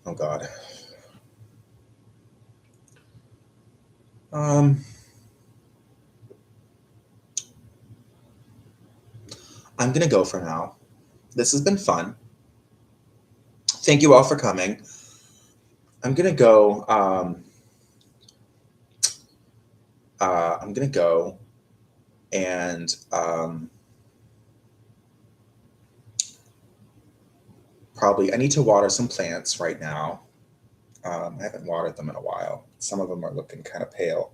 Oh God. I'm gonna go for now. This has been fun. Thank you all for coming. I'm gonna go. I'm gonna go, and probably I need to water some plants right now. I haven't watered them in a while. Some of them are looking kind of pale.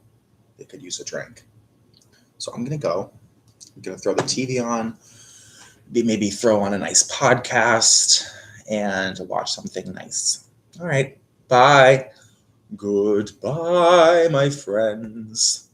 They could use a drink. So I'm gonna go. I'm gonna throw the TV on. Maybe throw on a nice podcast and watch something nice. All right. Bye. Goodbye, my friends.